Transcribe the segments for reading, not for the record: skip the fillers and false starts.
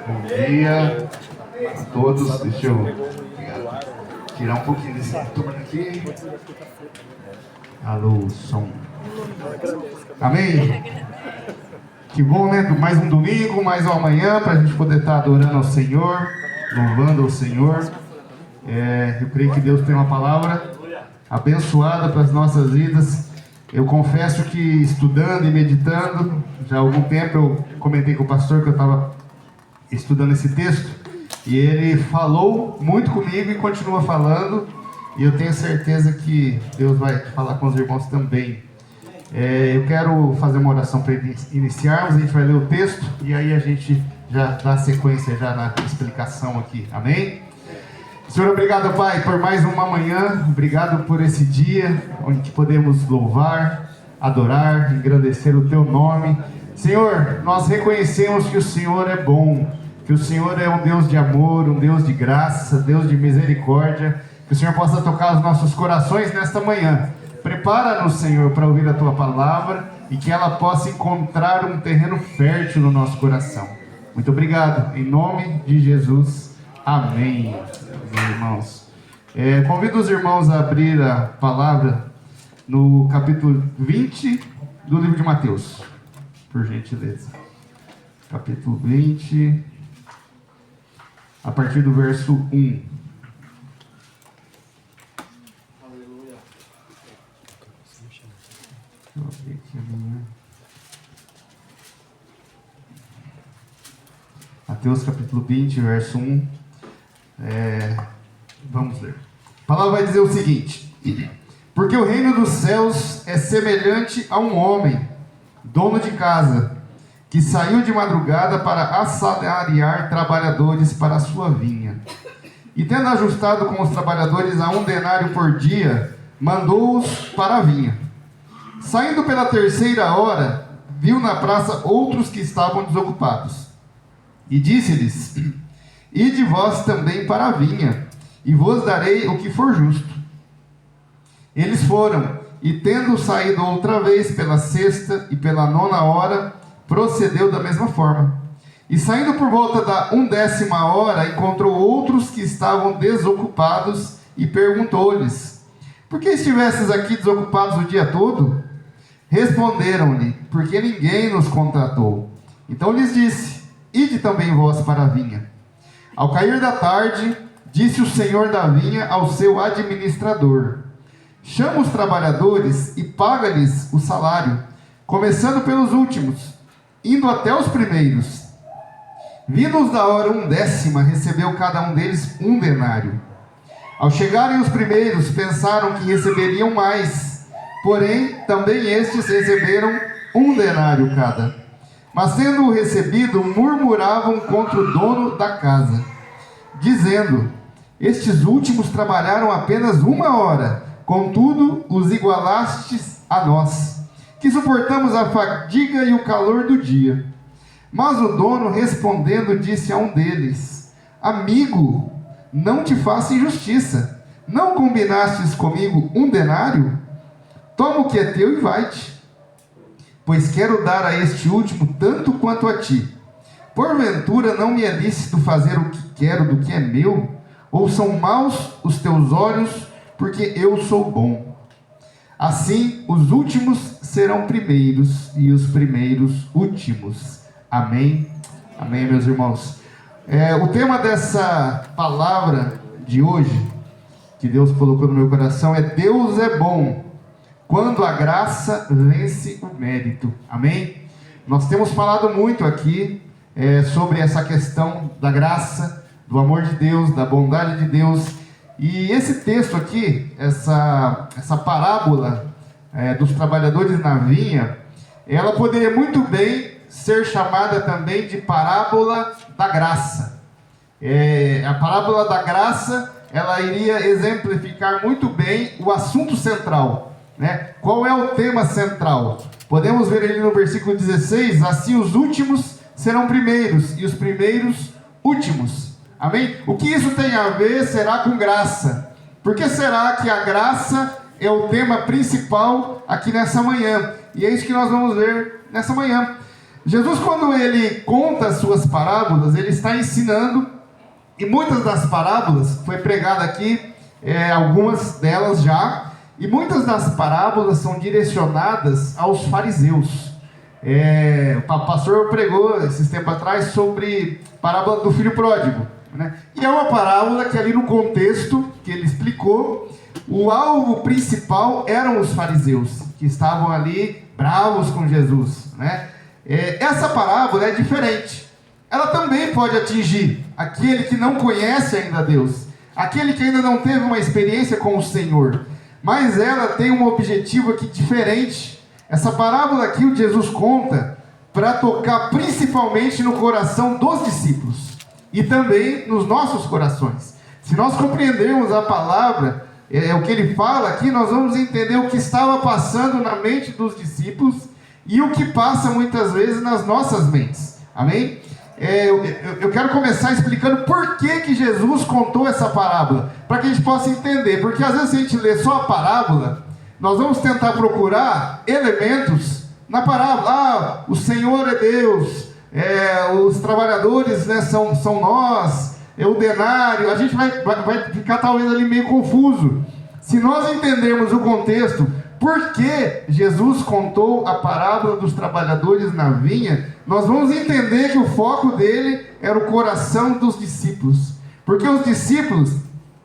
Bom dia a todos. Deixa eu tirar um pouquinho desse retorno aqui. Alô, som. Amém? Que bom, né? Mais um domingo, mais uma manhã, para a gente poder estar adorando ao Senhor, louvando ao Senhor. Eu creio que Deus tem uma palavra abençoada para as nossas vidas. Eu confesso que estudando e meditando, já há algum tempo eu comentei com o pastor que eu estava estudando esse texto, e ele falou muito comigo e continua falando, e eu tenho certeza que Deus vai falar com os irmãos também. Eu quero fazer uma oração para iniciarmos. A gente vai ler o texto e aí a gente já dá sequência já na explicação aqui, amém? Senhor, obrigado, Pai, por mais uma manhã, obrigado por esse dia onde podemos louvar, adorar, engrandecer o Teu nome. Senhor, nós reconhecemos que o Senhor é bom, que o Senhor é um Deus de amor, um Deus de graça, Deus de misericórdia. Que o Senhor possa tocar os nossos corações nesta manhã. Prepara-nos, Senhor, para ouvir a Tua palavra e que ela possa encontrar um terreno fértil no nosso coração. Muito obrigado, em nome de Jesus, amém. Meus irmãos, convido os irmãos a abrir a palavra no capítulo 20 do livro de Mateus, por gentileza. Capítulo 20, a partir do verso 1. Mateus capítulo 20, verso 1. Vamos ler. A palavra vai dizer o seguinte: porque o reino dos céus é semelhante a um homem, dono de casa, que saiu de madrugada para assalariar trabalhadores para a sua vinha. E tendo ajustado com os trabalhadores a 1 denário por dia, mandou-os para a vinha. Saindo pela 3ª hora, viu na praça outros que estavam desocupados. E disse-lhes: ide vós também para a vinha, e vos darei o que for justo. Eles foram, e tendo saído outra vez pela 6ª e pela 9ª hora, procedeu da mesma forma. E saindo por volta da 11ª hora, encontrou outros que estavam desocupados, e perguntou-lhes: por que estivestes aqui desocupados o dia todo? Responderam-lhe: porque ninguém nos contratou. Então lhes disse: ide também vós para a vinha. Ao cair da tarde, disse o senhor da vinha ao seu administrador: chama os trabalhadores e paga-lhes o salário, começando pelos últimos, indo até os primeiros. Vindo-os da hora 10ª, recebeu cada um deles 1 denário. Ao chegarem os primeiros, pensaram que receberiam mais, porém também estes receberam 1 denário cada. Mas tendo-o recebido, murmuravam contra o dono da casa, dizendo: estes últimos trabalharam apenas 1 hora, contudo os igualastes a nós, que suportamos a fadiga e o calor do dia. Mas o dono, respondendo, disse a um deles: amigo, não te faço injustiça. Não combinastes comigo 1 denário? Toma o que é teu e vai-te, pois quero dar a este último tanto quanto a ti. Porventura não me é lícito fazer o que quero do que é meu? Ou são maus os teus olhos, porque eu sou bom? Assim, os últimos serão primeiros, e os primeiros últimos. Amém? Amém, meus irmãos. O tema dessa palavra de hoje, que Deus colocou no meu coração, é: Deus é bom quando a graça vence o mérito. Amém? Nós temos falado muito aqui sobre essa questão da graça, do amor de Deus, da bondade de Deus. E esse texto aqui, essa parábola dos trabalhadores na vinha, ela poderia muito bem ser chamada também de parábola da graça. A parábola da graça, ela iria exemplificar muito bem o assunto central, né? Qual é o tema central? Podemos ver ali no versículo 16: assim os últimos serão primeiros, e os primeiros últimos. Amém? O que isso tem a ver será com graça. Por que será que a graça é o tema principal aqui nessa manhã? E é isso que nós vamos ver nessa manhã. Jesus, quando ele conta as suas parábolas, ele está ensinando, e muitas das parábolas, foi pregado aqui, algumas delas já, e muitas das parábolas são direcionadas aos fariseus. O pastor pregou esses tempos atrás sobre a parábola do filho pródigo, né? E é uma parábola que ali no contexto que ele explicou, o alvo principal eram os fariseus, que estavam ali bravos com Jesus, né? Essa parábola é diferente. Ela também pode atingir aquele que não conhece ainda Deus, aquele que ainda não teve uma experiência com o Senhor, mas ela tem um objetivo aqui diferente. Essa parábola aqui o Jesus conta para tocar principalmente no coração dos discípulos e também nos nossos corações. Se nós compreendermos a palavra, o que ele fala aqui, nós vamos entender o que estava passando na mente dos discípulos e o que passa muitas vezes nas nossas mentes. Amém? Eu quero começar explicando por que Jesus contou essa parábola, para que a gente possa entender, porque às vezes se a gente lê só a parábola, nós vamos tentar procurar elementos na parábola. O Senhor é Deus, os trabalhadores, né, são nós, o denário. A gente vai ficar talvez ali meio confuso. Se nós entendermos o contexto, por que Jesus contou a parábola dos trabalhadores na vinha, nós vamos entender que o foco dele era o coração dos discípulos. Porque os discípulos,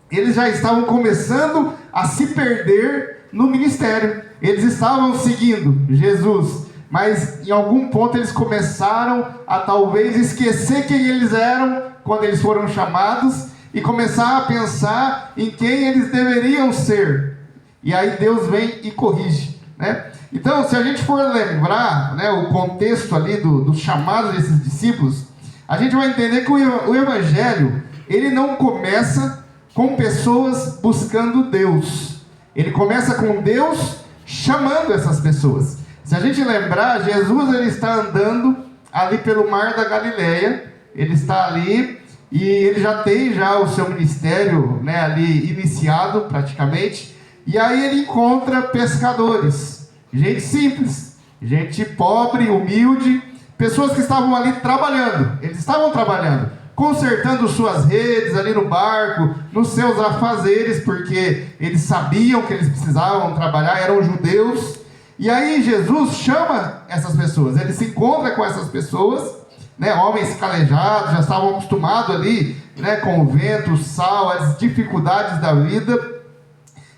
eles já estavam começando a se perder no ministério. Eles estavam seguindo Jesus, mas em algum ponto eles começaram a talvez esquecer quem eles eram quando eles foram chamados e começar a pensar em quem eles deveriam ser. E aí Deus vem e corrige, né? Então, se a gente for lembrar, né, o contexto ali do chamado desses discípulos, a gente vai entender que o Evangelho, ele não começa com pessoas buscando Deus. Ele começa com Deus chamando essas pessoas. Se a gente lembrar, Jesus ele está andando ali pelo mar da Galileia, ele está ali e ele já tem o seu ministério, né, ali iniciado praticamente. E aí ele encontra pescadores, gente simples, gente pobre, humilde, pessoas que estavam ali trabalhando. Eles estavam trabalhando, consertando suas redes ali no barco, nos seus afazeres, porque eles sabiam que eles precisavam trabalhar, eram judeus. E aí Jesus chama essas pessoas, ele se encontra com essas pessoas, né, homens calejados, já estavam acostumados ali, né, com o vento, o sal, as dificuldades da vida.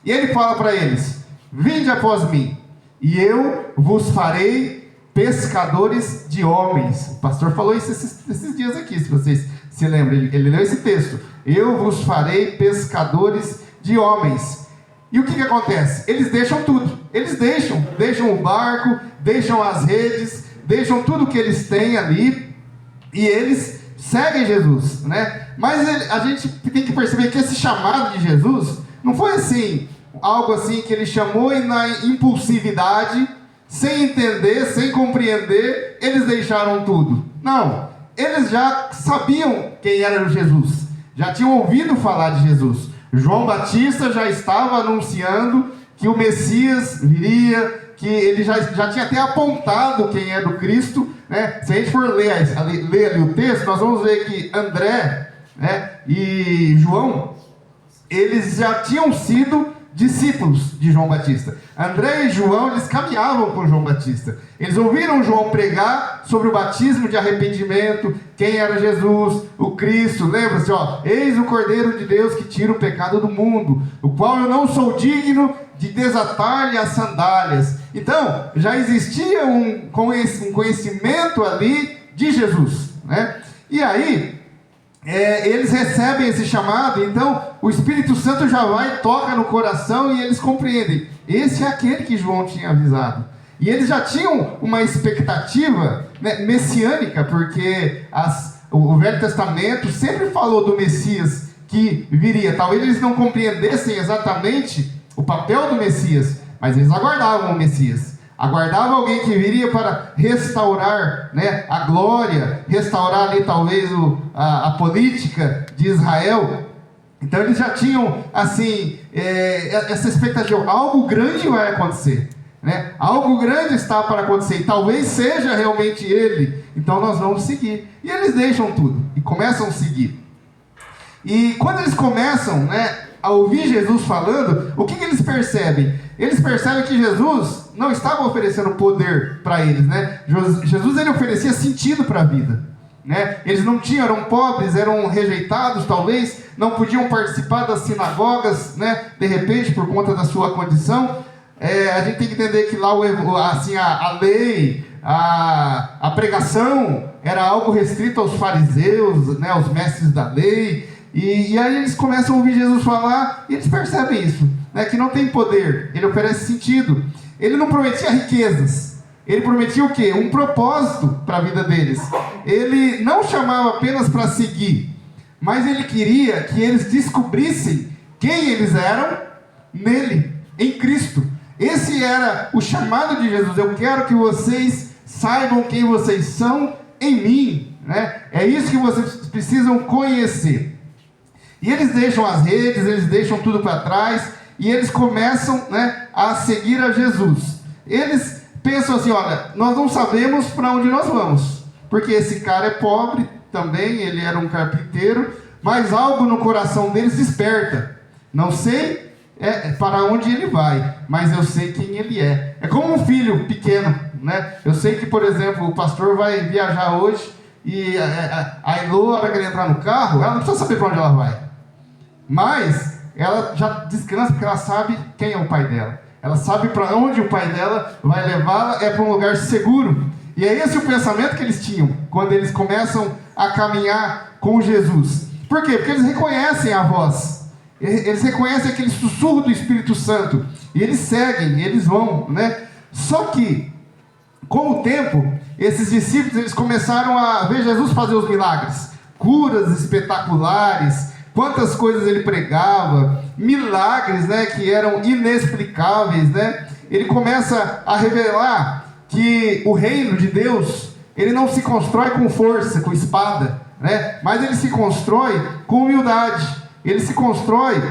E ele fala para eles: vinde após mim, e eu vos farei pescadores de homens. O pastor falou isso esses dias aqui, se vocês se lembram, ele leu esse texto: eu vos farei pescadores de homens. E o que acontece? Eles deixam tudo, eles deixam o barco, deixam as redes, deixam tudo que eles têm ali, e eles seguem Jesus, né? Mas a gente tem que perceber que esse chamado de Jesus não foi assim, algo assim que ele chamou e na impulsividade, sem entender, sem compreender, eles deixaram tudo. Não, eles já sabiam quem era Jesus, já tinham ouvido falar de Jesus. João Batista já estava anunciando que o Messias viria, que ele já tinha até apontado quem era o Cristo, né? Se a gente for ler ali o texto, nós vamos ver que André, né, e João, eles já tinham sido discípulos de João Batista. André e João, eles caminhavam com João Batista. Eles ouviram João pregar sobre o batismo de arrependimento, quem era Jesus, o Cristo. Lembra-se, eis o Cordeiro de Deus que tira o pecado do mundo, o qual eu não sou digno de desatar-lhe as sandálias. Então, já existia um conhecimento ali de Jesus, né? E aí, eles recebem esse chamado, então o Espírito Santo já vai, toca no coração e eles compreendem. Esse é aquele que João tinha avisado. E eles já tinham uma expectativa, né, messiânica, porque o Velho Testamento sempre falou do Messias que viria. Talvez eles não compreendessem exatamente o papel do Messias, mas eles aguardavam o Messias. Aguardava alguém que viria para restaurar, né, a glória, restaurar ali talvez a política de Israel. Então eles já tinham assim, essa expectativa, algo grande vai acontecer. né? Algo grande está para acontecer, e talvez seja realmente ele, então nós vamos seguir. E eles deixam tudo e começam a seguir. E quando eles começam, né, a ouvir Jesus falando, o que eles percebem? Eles percebem que Jesus não estava oferecendo poder para eles, né? Jesus, ele oferecia sentido para a vida, né? Eles não tinham, eram pobres, eram rejeitados talvez, não podiam participar das sinagogas, né? De repente, por conta da sua condição. A gente tem que entender que lá assim, a lei, a pregação era algo restrito aos fariseus, né? Aos mestres da lei. E aí eles começam a ouvir Jesus falar e eles percebem isso, né? Que não tem poder, ele oferece sentido. Ele não prometia riquezas, ele prometia o quê? Um propósito para a vida deles. Ele não chamava apenas para seguir, mas ele queria que eles descobrissem quem eles eram nele, em Cristo. Esse era o chamado de Jesus. Eu quero que vocês saibam quem vocês são em mim, né? É isso que vocês precisam conhecer. E eles deixam as redes, eles deixam tudo para trás e eles começam, né, a seguir a Jesus. Eles pensam assim, olha, nós não sabemos para onde nós vamos, porque esse cara é pobre também, ele era um carpinteiro, mas algo no coração deles desperta. Não sei para onde ele vai, mas eu sei quem ele é. É como um filho pequeno, né? Eu sei que, por exemplo, o pastor vai viajar hoje e a Elô, na hora que ele entrar no carro, ela não precisa saber para onde ela vai. Mas ela já descansa porque ela sabe quem é o pai dela. Ela sabe para onde o pai dela vai levá-la, é para um lugar seguro. E é esse o pensamento que eles tinham quando eles começam a caminhar com Jesus. Por quê? Porque eles reconhecem a voz. Eles reconhecem aquele sussurro do Espírito Santo. E eles seguem, eles vão, né? Só que, com o tempo, esses discípulos eles começaram a ver Jesus fazer os milagres. Curas espetaculares. Quantas coisas ele pregava, milagres, né, que eram inexplicáveis, né? Ele começa a revelar que o reino de Deus, ele não se constrói com força, com espada, né? Mas ele se constrói com humildade. Ele se constrói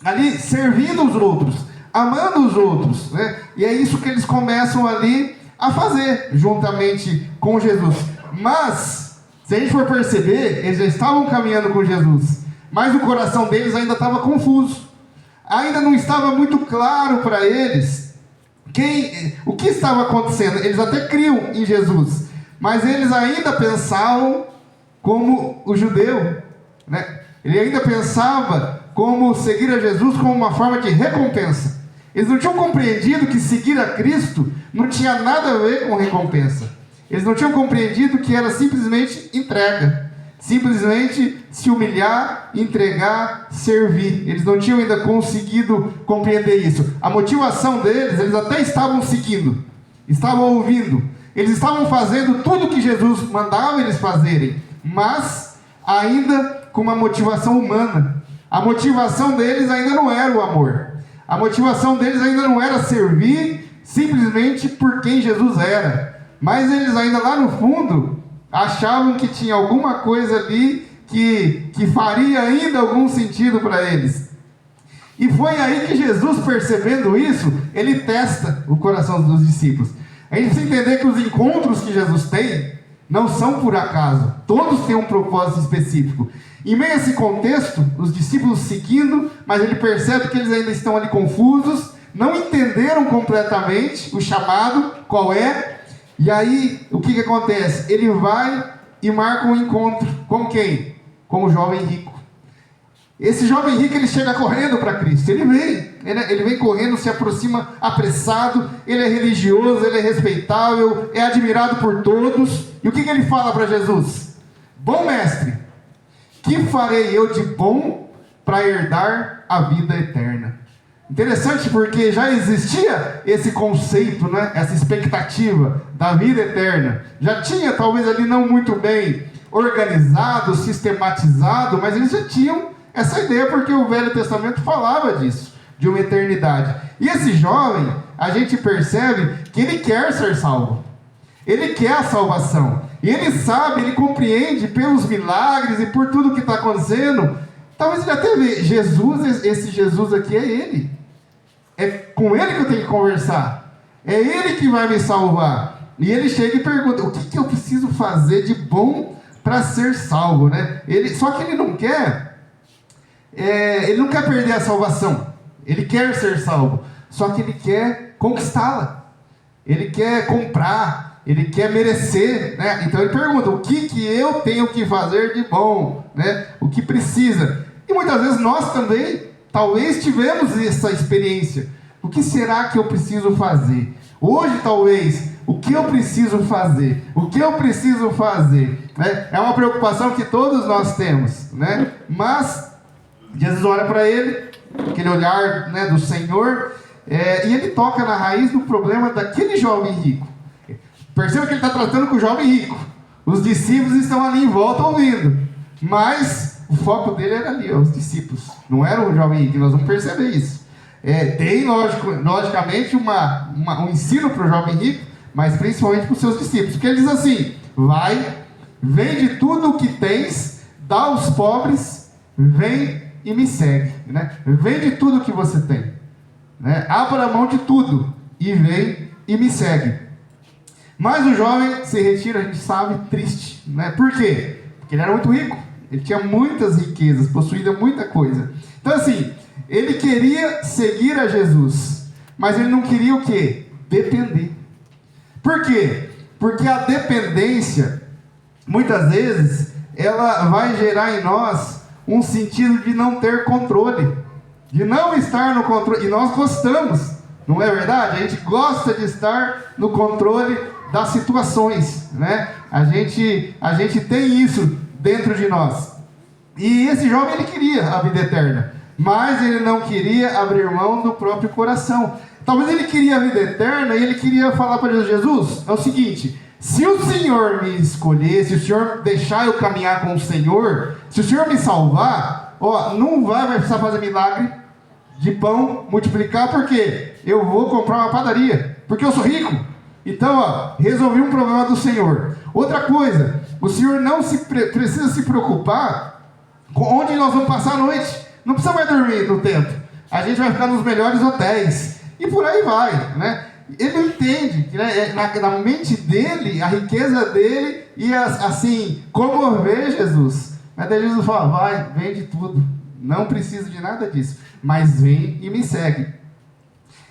ali servindo os outros, amando os outros, né? E é isso que eles começam ali a fazer, juntamente com Jesus. Mas, se a gente for perceber, eles já estavam caminhando com Jesus, mas o coração deles ainda estava confuso. Ainda não estava muito claro para eles o que estava acontecendo. Eles até criam em Jesus, mas eles ainda pensavam como o judeu, né? Ele ainda pensava como seguir a Jesus como uma forma de recompensa. Eles não tinham compreendido que seguir a Cristo não tinha nada a ver com recompensa. Eles não tinham compreendido que era simplesmente entrega. Simplesmente se humilhar, entregar, servir. Eles não tinham ainda conseguido compreender isso. A motivação deles, eles até estavam seguindo, estavam ouvindo, eles estavam fazendo tudo que Jesus mandava eles fazerem, mas ainda com uma motivação humana. A motivação deles ainda não era o amor. A motivação deles ainda não era servir simplesmente por quem Jesus era. Mas eles ainda lá no fundo achavam que tinha alguma coisa ali que faria ainda algum sentido para eles. E foi aí que Jesus, percebendo isso, ele testa o coração dos discípulos. A gente precisa entender que os encontros que Jesus tem não são por acaso. Todos têm um propósito específico. Em meio a esse contexto, os discípulos seguindo, mas ele percebe que eles ainda estão ali confusos, não entenderam completamente o chamado, qual é. E aí, o que acontece? Ele vai e marca um encontro com quem? Com o jovem rico. Esse jovem rico, ele chega correndo para Cristo. Ele vem correndo, se aproxima apressado. Ele é religioso, ele é respeitável, é admirado por todos. E o que ele fala para Jesus? Bom mestre, que farei eu de bom para herdar a vida eterna? Interessante, porque já existia esse conceito, né? Essa expectativa da vida eterna. Já tinha, talvez ali não muito bem organizado, sistematizado, mas eles já tinham essa ideia, porque o Velho Testamento falava disso, de uma eternidade. E esse jovem, a gente percebe que ele quer ser salvo. Ele quer a salvação. E ele sabe, ele compreende pelos milagres e por tudo que está acontecendo. Talvez ele até vê, Jesus, esse Jesus aqui é ele. É com ele que eu tenho que conversar. É Ele que vai me salvar. E ele chega e pergunta: o que eu preciso fazer de bom para ser salvo, né? Só que ele não quer perder a salvação. Ele quer ser salvo. Só que ele quer conquistá-la. Ele quer comprar. Ele quer merecer, né? Então ele pergunta: o que eu tenho que fazer de bom, né? O que precisa? E muitas vezes nós também, talvez, tivemos essa experiência. O que será que eu preciso fazer? Hoje, talvez, o que eu preciso fazer? O que eu preciso fazer? Né? É uma preocupação que todos nós temos, né? Mas Jesus olha para ele, aquele olhar, né, do Senhor, e ele toca na raiz do problema daquele jovem rico. Perceba que ele está tratando com o jovem rico. Os discípulos estão ali em volta ouvindo, mas o foco dele era ali, os discípulos. Não era o jovem rico, nós vamos perceber isso. Tem, logicamente, um ensino para o jovem rico, mas principalmente para os seus discípulos. Porque ele diz assim: vai, vende tudo o que tens, dá aos pobres, vem e me segue. Né? Vende tudo o que você tem. Né? Abra a mão de tudo e vem e me segue. Mas o jovem se retira, a gente sabe, triste. Né? Por quê? Porque ele era muito rico. Ele tinha muitas riquezas, possuía muita coisa. Então assim, ele queria seguir a Jesus, mas ele não queria o quê? Depender. Por quê? Porque a dependência, muitas vezes, ela vai gerar em nós um sentido de não ter controle, de não estar no controle. E nós gostamos, não é verdade? A gente gosta de estar no controle das situações, né? A gente tem isso dentro de nós. E esse jovem, ele queria a vida eterna, mas ele não queria abrir mão do próprio coração. Talvez ele queria a vida eterna e ele queria falar para Jesus: é o seguinte, se o Senhor me escolher, se o Senhor deixar eu caminhar com o Senhor, se o Senhor me salvar, não vai precisar fazer milagre de pão multiplicar, porque eu vou comprar uma padaria, porque eu sou rico. Então, resolvi um problema do Senhor. Outra coisa, o Senhor não precisa se preocupar com onde nós vamos passar a noite. Não precisa mais dormir no templo. A gente vai ficar nos melhores hotéis. E por aí vai, né? Ele não entende que, né, na mente dele, a riqueza dele ia assim comover Jesus. Mas daí Jesus fala: vai, vende tudo. Não preciso de nada disso. Mas vem e me segue.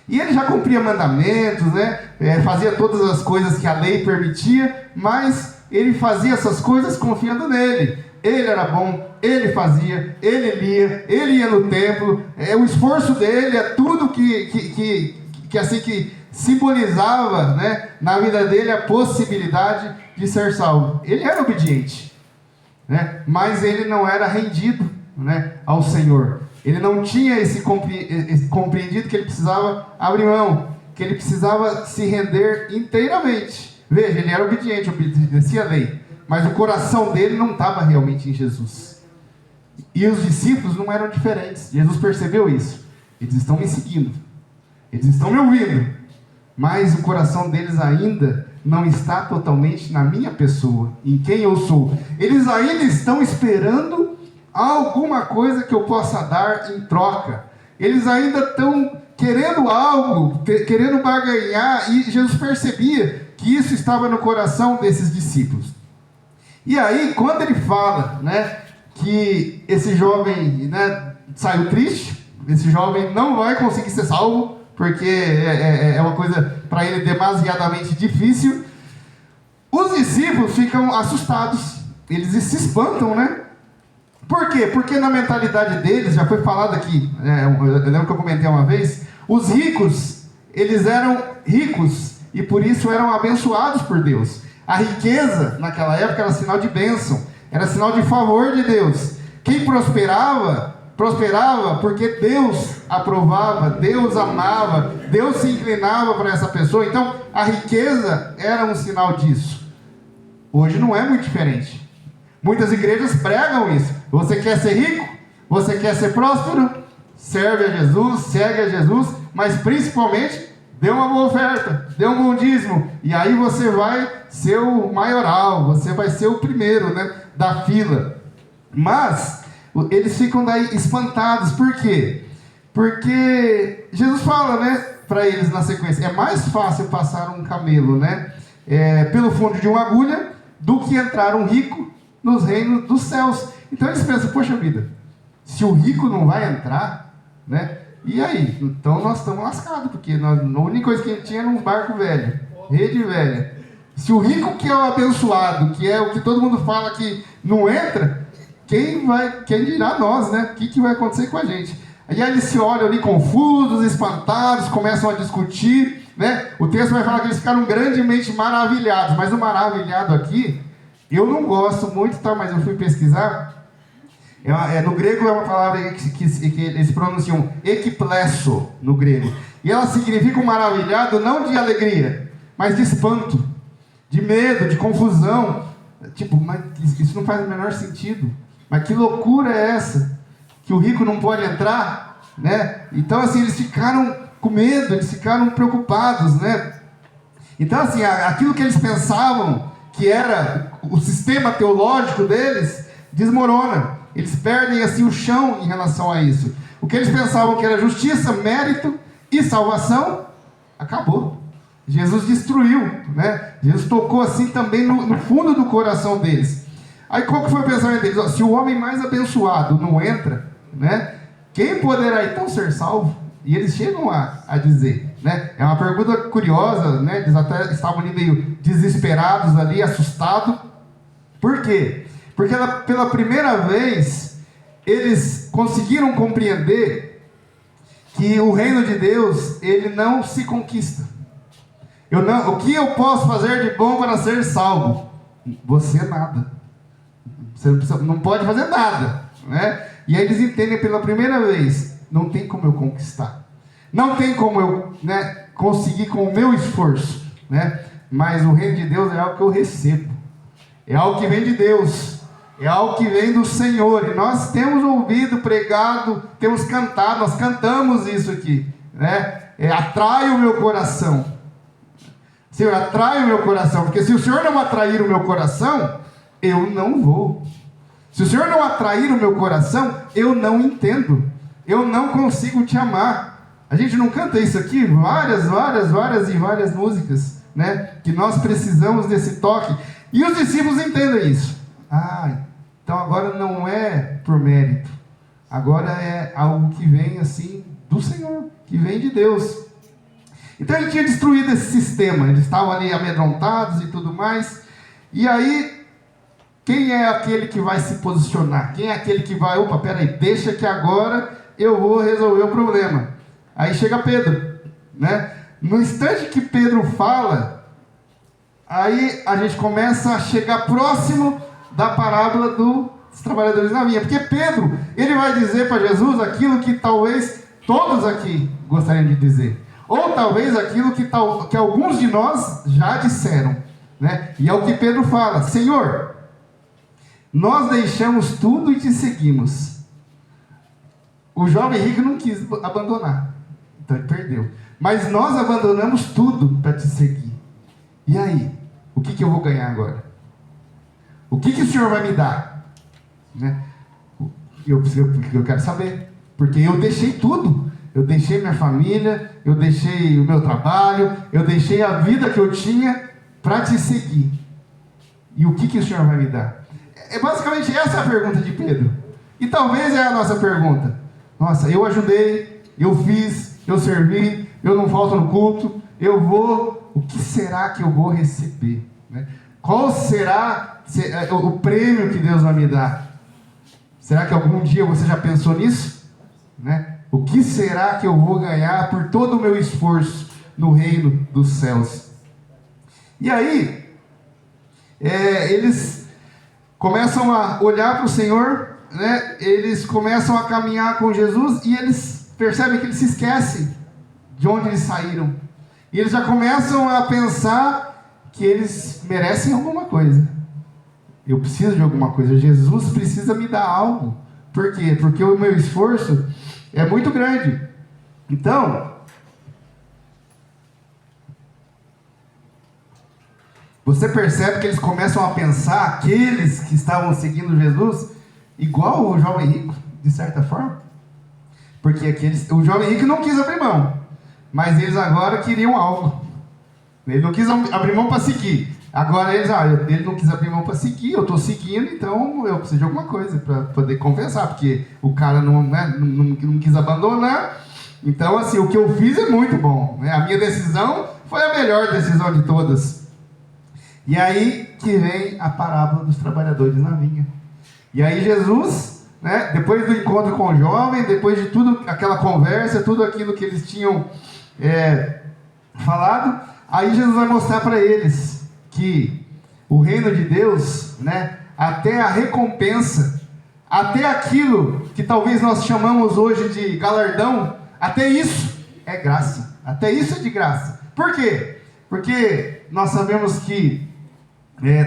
E ele já cumpria mandamentos, né? Fazia todas as coisas que a lei permitia, mas ele fazia essas coisas confiando nele. Ele era bom, ele fazia, ele lia, ele ia no templo. O esforço dele é tudo que simbolizava, né, na vida dele a possibilidade de ser salvo. Ele era obediente, né? Mas ele não era rendido, né, ao Senhor. Ele não tinha esse compreendido que ele precisava abrir mão, que ele precisava se render inteiramente. Veja, ele era obediente, obedecia a lei, mas o coração dele não estava realmente em Jesus. E os discípulos não eram diferentes. Jesus percebeu isso. Eles estão me seguindo, eles estão me ouvindo, mas o coração deles ainda não está totalmente na minha pessoa, em quem eu sou. Eles ainda estão esperando alguma coisa que eu possa dar em troca. Eles ainda estão querendo algo, querendo barganhar, e Jesus percebia que isso estava no coração desses discípulos. E aí, quando ele fala, né, que esse jovem, né, saiu triste, esse jovem não vai conseguir ser salvo, porque é uma coisa para ele demasiadamente difícil, os discípulos ficam assustados, eles se espantam, né? Por quê? Porque na mentalidade deles, já foi falado aqui, eu lembro que eu comentei uma vez, os ricos, eles eram ricos e por isso eram abençoados por Deus. A riqueza naquela época era sinal de bênção, era sinal de favor de Deus. Quem prosperava porque Deus aprovava, Deus amava, Deus se inclinava para essa pessoa. Então a riqueza era um sinal disso. Hoje não é muito diferente. Muitas igrejas pregam isso. Você quer ser rico? Você quer ser próspero? Serve a Jesus, segue a Jesus, mas principalmente dê uma boa oferta, dê um bom dízimo, e aí você vai ser o maioral, você vai ser o primeiro, né, da fila. Mas eles ficam daí espantados. Por quê? Porque Jesus fala, né, para eles na sequência: é mais fácil passar um camelo, né, pelo fundo de uma agulha do que entrar um rico nos reinos dos céus. Então eles pensam: poxa vida, se o rico não vai entrar, né? E aí? Então nós estamos lascados, porque a única coisa que a gente tinha era um barco velho, rede velha. Se o rico, que é o abençoado, que é o que todo mundo fala que não entra, quem dirá nós, né? O que vai acontecer com a gente? Aí eles se olham ali confusos, espantados, começam a discutir, né? O texto vai falar que eles ficaram grandemente maravilhados, mas o maravilhado aqui, eu não gosto muito, tá? Mas eu fui pesquisar. No grego é uma palavra que eles pronunciam ekplesso no grego. E ela significa um maravilhado não de alegria, mas de espanto, de medo, de confusão. Tipo, mas isso não faz o menor sentido. Mas que loucura é essa? Que o rico não pode entrar, né? Então, assim, eles ficaram com medo, eles ficaram preocupados, né? Então, assim, aquilo que eles pensavam que era o sistema teológico deles, desmorona. Eles perdem, assim, o chão em relação a isso. O que eles pensavam que era justiça, mérito e salvação, acabou. Jesus destruiu, né? Jesus tocou, assim, também no fundo do coração deles. Aí qual que foi o pensamento deles? Se o homem mais abençoado não entra, né, quem poderá então ser salvo? E eles chegam a dizer, né? É uma pergunta curiosa, né? Eles até estavam ali meio desesperados ali, assustados. Por quê? Porque pela primeira vez eles conseguiram compreender que o reino de Deus, ele não se conquista. O que eu posso fazer de bom para ser salvo? Você nada. Você não pode fazer nada, né? E aí eles entendem pela primeira vez: não tem como eu conquistar, não tem como eu, né, conseguir com o meu esforço, né? Mas o reino de Deus é algo que eu recebo, é algo que vem de Deus, é algo que vem do Senhor. E nós temos ouvido, pregado, temos cantado, nós cantamos isso aqui, né? Atrai o meu coração, Senhor, atrai o meu coração, porque se o Senhor não atrair o meu coração, eu não vou. Se o Senhor não atrair o meu coração, eu não entendo, eu não consigo te amar. A gente não canta isso aqui? Várias músicas, né? Que nós precisamos desse toque. E os discípulos entendem isso. Então agora não é por mérito, agora é algo que vem assim do Senhor, que vem de Deus. Então ele tinha destruído esse sistema, eles estavam ali amedrontados e tudo mais. E aí, quem é aquele que vai se posicionar? Quem é aquele que vai, peraí, deixa que agora eu vou resolver o problema. Aí chega Pedro, né? No instante que Pedro fala, aí a gente começa a chegar próximo da parábola dos trabalhadores na vinha. Porque Pedro, ele vai dizer para Jesus aquilo que talvez todos aqui gostariam de dizer. Ou talvez aquilo que alguns de nós já disseram, né? E é o que Pedro fala: Senhor, nós deixamos tudo e te seguimos. O jovem rico não quis abandonar, então ele perdeu. Mas nós abandonamos tudo para te seguir. E aí? O que eu vou ganhar agora? O que o Senhor vai me dar? Né? Eu quero saber. Porque eu deixei tudo. Eu deixei minha família, eu deixei o meu trabalho, eu deixei a vida que eu tinha para te seguir. E o que o Senhor vai me dar? Basicamente essa é a pergunta de Pedro. E talvez é a nossa pergunta. Nossa, eu ajudei, eu fiz, eu servi, eu não falto no culto, o que será que eu vou receber? Né? Qual será o prêmio que Deus vai me dar? Será que algum dia você já pensou nisso? Né? O que será que eu vou ganhar por todo o meu esforço no reino dos céus? E aí, eles começam a olhar para o Senhor, né? Eles começam a caminhar com Jesus e eles percebem que eles se esquecem de onde eles saíram. E eles já começam a pensar que eles merecem alguma coisa. Eu preciso de alguma coisa. Jesus precisa me dar algo. Por quê? Porque o meu esforço é muito grande. Então, você percebe que eles começam a pensar, aqueles que estavam seguindo Jesus, igual o jovem rico, de certa forma. Porque o jovem rico não quis abrir mão. mas eles agora queriam algo. Ele não quis abrir mão para seguir. Agora ele não quis abrir mão para seguir, eu estou seguindo, então eu preciso de alguma coisa para poder compensar, porque o cara não quis abandonar. Então, assim, o que eu fiz é muito bom, né? A minha decisão foi a melhor decisão de todas. E aí que vem a parábola dos trabalhadores na vinha. E aí Jesus, né, depois do encontro com o jovem, depois de tudo, aquela conversa, tudo aquilo que eles tinham falado, aí Jesus vai mostrar para eles que o reino de Deus, né, até a recompensa, até aquilo que talvez nós chamamos hoje de galardão, até isso é graça, até isso é de graça. Por quê? Porque nós sabemos que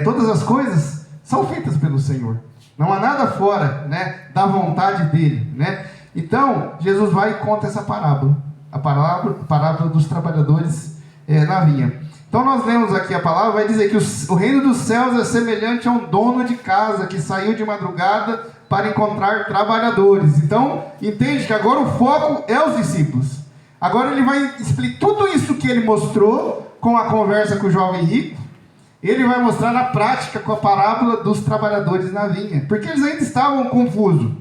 todas as coisas são feitas pelo Senhor. Não há nada fora, né, da vontade dele, né? Então, Jesus vai e conta essa parábola. A parábola dos trabalhadores na vinha. Então, nós lemos aqui a palavra, vai dizer que o reino dos céus é semelhante a um dono de casa que saiu de madrugada para encontrar trabalhadores. Então, entende que agora o foco é os discípulos. Agora ele vai explicar tudo isso que ele mostrou com a conversa com o jovem rico. Ele vai mostrar na prática com a parábola dos trabalhadores na vinha, porque eles ainda estavam confusos.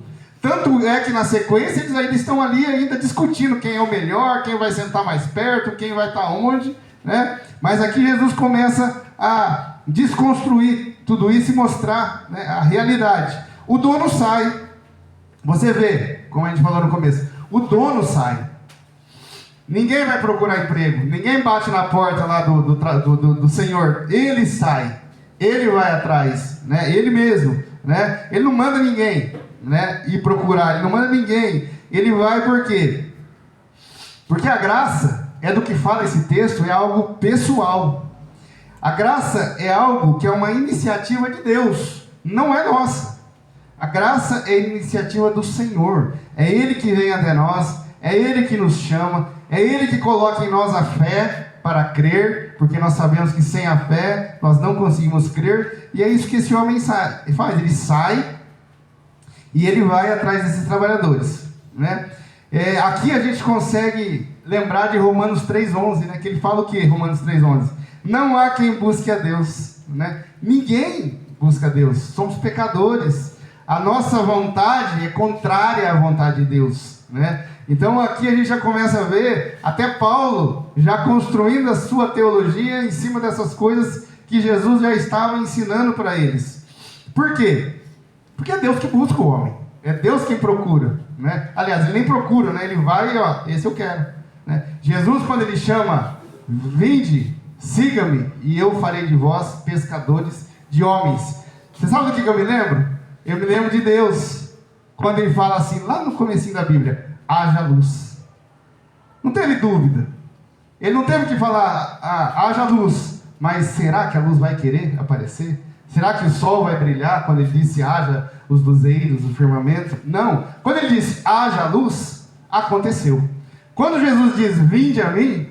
Tanto é que na sequência eles ainda estão ali ainda discutindo quem é o melhor, quem vai sentar mais perto, quem vai estar onde, né? Mas aqui Jesus começa a desconstruir tudo isso e mostrar, né, a realidade. O dono sai, você vê, como a gente falou no começo, o dono sai. Ninguém vai procurar emprego, ninguém bate na porta lá do Senhor, ele sai, ele vai atrás, né? Ele mesmo, né? Ele não manda ninguém, né, ir procurar, ele não manda ninguém, ele vai por quê? Porque a graça é do que fala esse texto, é algo pessoal. A graça é algo que é uma iniciativa de Deus, não é nossa. A graça é a iniciativa do Senhor, é Ele que vem até nós, é Ele que nos chama, é Ele que coloca em nós a fé para crer, porque nós sabemos que sem a fé nós não conseguimos crer, e é isso que esse homem faz, ele sai e ele vai atrás desses trabalhadores, né? Aqui a gente consegue lembrar de Romanos 3,11, né? Que ele fala o que, Romanos 3,11? Não há quem busque a Deus, né? Ninguém busca a Deus, somos pecadores, a nossa vontade é contrária à vontade de Deus, né? Então aqui a gente já começa a ver, até Paulo já construindo a sua teologia em cima dessas coisas que Jesus já estava ensinando para eles. Por quê? Porque é Deus que busca o homem, é Deus quem procura, né? Aliás, ele nem procura, né? Ele vai e esse eu quero, né? Jesus, quando ele chama, vinde, siga-me e eu farei de vós pescadores de homens. Você sabe do que eu me lembro? Eu me lembro de Deus, quando ele fala assim, lá no comecinho da Bíblia, haja luz. Não teve dúvida. Ele não teve que falar, haja luz. Mas será que a luz vai querer aparecer? Será que o sol vai brilhar quando ele disse haja os luzeiros, o firmamento? Não. Quando ele disse haja luz, aconteceu. Quando Jesus diz vinde a mim,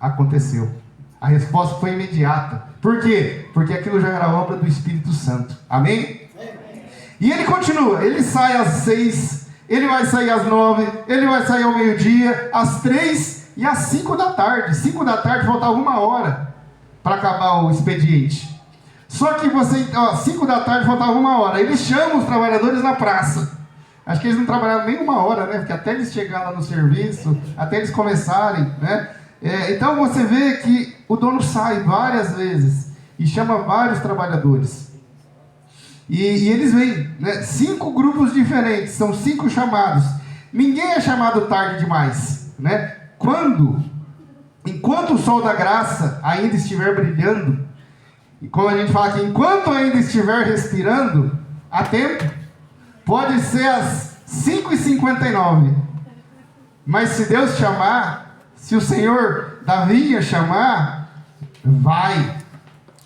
aconteceu. A resposta foi imediata. Por quê? Porque aquilo já era obra do Espírito Santo. Amém? E ele continua. Ele sai às 6, ele vai sair às 9, ele vai sair ao meio-dia, às 3 e às 5 da tarde. 5 da tarde faltava 1 hora para acabar o expediente. Só que 5 da tarde faltava 1 hora. Ele chama os trabalhadores na praça. Acho que eles não trabalharam nem 1 hora, né? Porque até eles chegarem lá no serviço, até eles começarem, né? Então você vê que o dono sai várias vezes e chama vários trabalhadores. E eles vêm, né? 5 grupos diferentes, são 5 chamados. Ninguém é chamado tarde demais, né? Enquanto o sol da graça ainda estiver brilhando, e como a gente fala aqui, enquanto ainda estiver respirando, há tempo. Pode ser às 5h59, mas se Deus chamar, se o Senhor da vinha chamar, vai.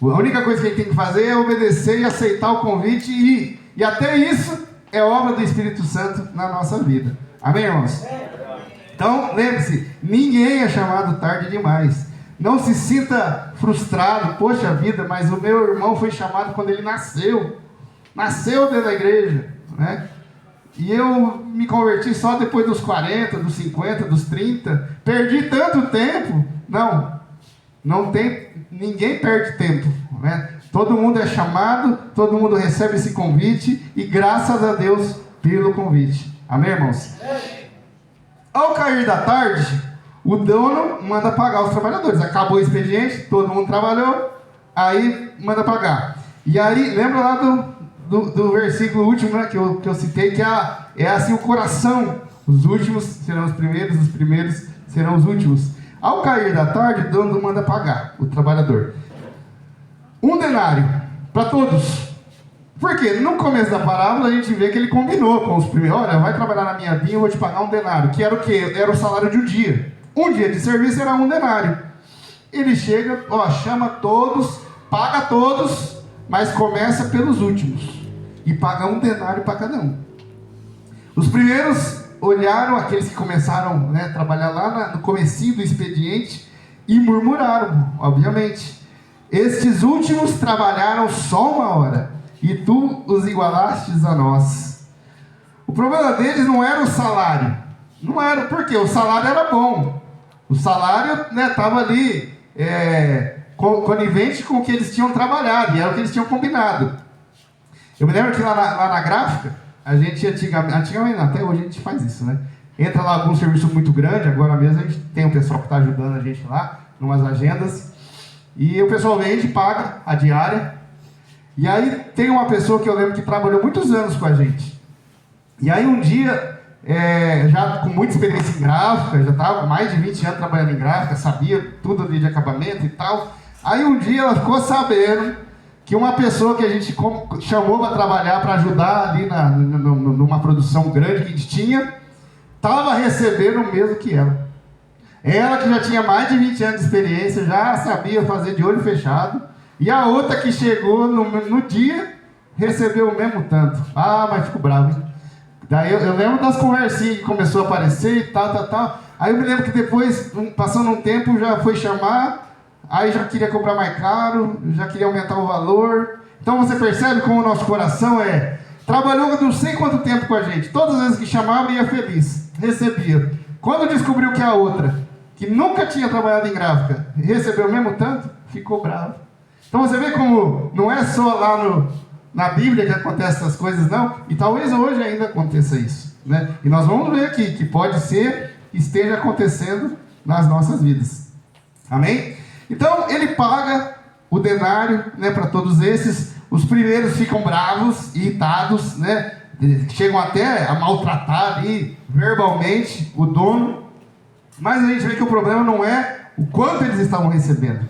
A única coisa que a gente tem que fazer é obedecer e aceitar o convite e ir. E até isso é obra do Espírito Santo na nossa vida. Amém, irmãos? Então, lembre-se, ninguém é chamado tarde demais. Não se sinta frustrado. Poxa vida, mas o meu irmão foi chamado quando ele nasceu. Nasceu dentro da igreja, né? E eu me converti só depois dos 40, dos 50, dos 30. Perdi tanto tempo. Não tem, ninguém perde tempo, né? Todo mundo é chamado, todo mundo recebe esse convite e graças a Deus pelo convite. Amém, irmãos? Ao cair da tarde, o dono manda pagar os trabalhadores. Acabou o expediente, todo mundo trabalhou, aí manda pagar. E aí, lembra lá do versículo último, né, que eu citei, que é assim o coração. Os últimos serão os primeiros serão os últimos. Ao cair da tarde, o dono manda pagar o trabalhador 1 denário para todos. Porque no começo da parábola a gente vê que ele combinou com os primeiros. Olha, vai trabalhar na minha vinha, eu vou te pagar 1 denário. Que era o quê? Era o salário de um dia. Um dia de serviço era 1 denário. Ele chega, chama todos, paga todos, mas começa pelos últimos. E paga 1 denário para cada um. Os primeiros olharam, aqueles que começaram a trabalhar lá no comecinho do expediente, e murmuraram, obviamente. Estes últimos trabalharam só 1 hora, e tu os igualastes a nós. O problema deles não era o salário. Não era, porque o salário era bom. O salário estava ali, conivente com o que eles tinham trabalhado, e era o que eles tinham combinado. Eu me lembro que lá na gráfica, a gente antigamente, até hoje a gente faz isso, né? Entra lá algum serviço muito grande, agora mesmo a gente tem um pessoal que está ajudando a gente lá, numas agendas, e o pessoal vem e paga a diária. E aí tem uma pessoa que eu lembro que trabalhou muitos anos com a gente. E aí um dia, já com muita experiência em gráfica, já estava com mais de 20 anos trabalhando em gráfica, sabia tudo ali de acabamento e tal. Aí um dia ela ficou sabendo que uma pessoa que a gente chamou para trabalhar, para ajudar ali numa produção grande que a gente tinha, estava recebendo o mesmo que ela. Ela que já tinha mais de 20 anos de experiência, já sabia fazer de olho fechado, e a outra que chegou no dia, recebeu o mesmo tanto. Mas fico bravo, hein? Daí eu lembro das conversinhas que começou a aparecer e tal. Aí eu me lembro que depois, passando um tempo, já foi chamar. Aí já queria cobrar mais caro, já queria aumentar o valor. Então você percebe como o nosso coração trabalhou não sei quanto tempo com a gente. Todas as vezes que chamava, ia feliz, recebia. Quando descobriu que a outra, que nunca tinha trabalhado em gráfica, recebeu o mesmo tanto, ficou bravo. Então você vê como não é só lá na Bíblia que acontecem essas coisas, não. E talvez hoje ainda aconteça isso, né? E nós vamos ver aqui que pode ser, esteja acontecendo nas nossas vidas. Amém? Então ele paga o denário, para todos esses. Os primeiros ficam bravos, irritados, chegam até a maltratar ali verbalmente o dono. Mas a gente vê que o problema não é o quanto eles estavam recebendo,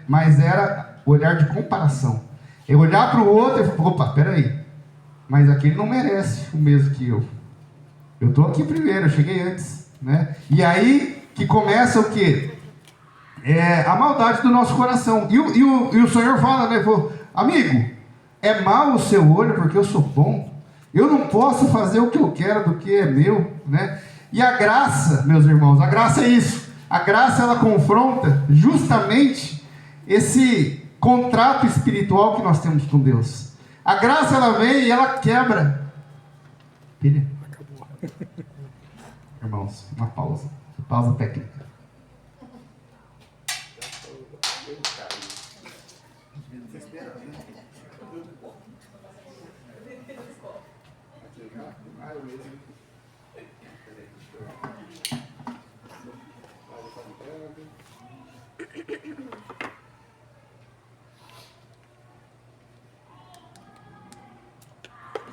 mas era o olhar de comparação. Eu olhar para o outro e falar: opa, peraí, mas aquele não merece o mesmo que eu. Eu estou aqui primeiro, eu cheguei antes, E aí que começa o quê? A maldade do nosso coração. E o Senhor fala, amigo, é mau o seu olho porque eu sou bom. Eu não posso fazer o que eu quero do que é meu, E a graça, meus irmãos, a graça é isso. A graça, ela confronta justamente esse contrato espiritual que nós temos com Deus. A graça, ela vem e ela quebra. Filha? Irmãos, uma pausa técnica.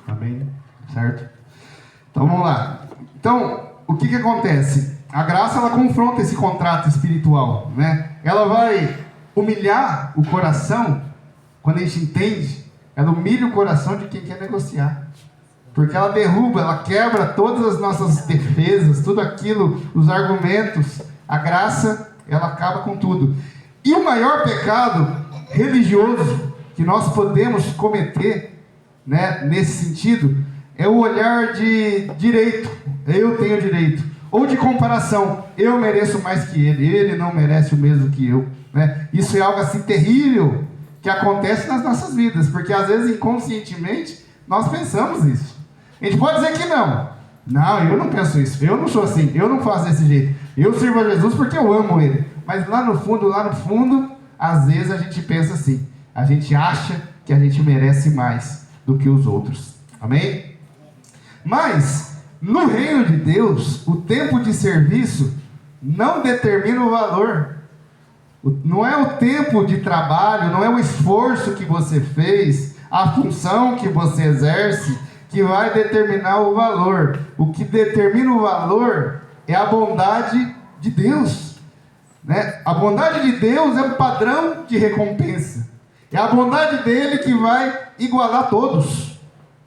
Amém? Certo? Então vamos lá. Então, o que acontece? A graça, ela confronta esse contrato espiritual, Ela vai humilhar o coração. Quando a gente entende, ela humilha o coração de quem quer negociar. Porque ela derruba, ela quebra todas as nossas defesas, tudo aquilo, os argumentos. A graça, ela acaba com tudo. E o maior pecado religioso que nós podemos cometer, nesse sentido, é o olhar de direito. Eu tenho direito. Ou de comparação. Eu mereço mais que ele não merece o mesmo que eu. Isso é algo assim terrível que acontece nas nossas vidas. Porque às vezes inconscientemente nós pensamos isso. A gente pode dizer que não. Não, eu não penso isso. Eu não sou assim. Eu não faço desse jeito. Eu sirvo a Jesus porque eu amo Ele. Mas lá no fundo, às vezes a gente pensa assim. A gente acha que a gente merece mais do que os outros. Amém? Mas, no reino de Deus, o tempo de serviço não determina o valor. Não é o tempo de trabalho, não é o esforço que você fez, a função que você exerce, que vai determinar o valor. O que determina o valor é a bondade de Deus, né? A bondade de Deus é o padrão de recompensa. É a bondade dele que vai igualar todos.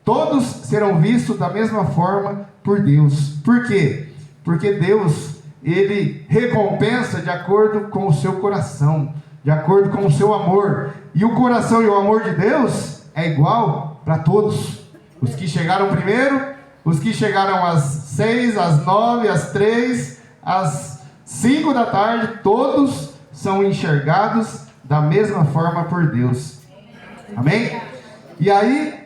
Todos serão vistos da mesma forma por Deus. Por quê? Porque Deus, Ele recompensa de acordo com o seu coração, de acordo com o seu amor. E o coração e o amor de Deus é igual para todos. Os que chegaram primeiro, os que chegaram às 6, às 9, às 3, às 5 da tarde, todos são enxergados da mesma forma por Deus. Amém? E aí,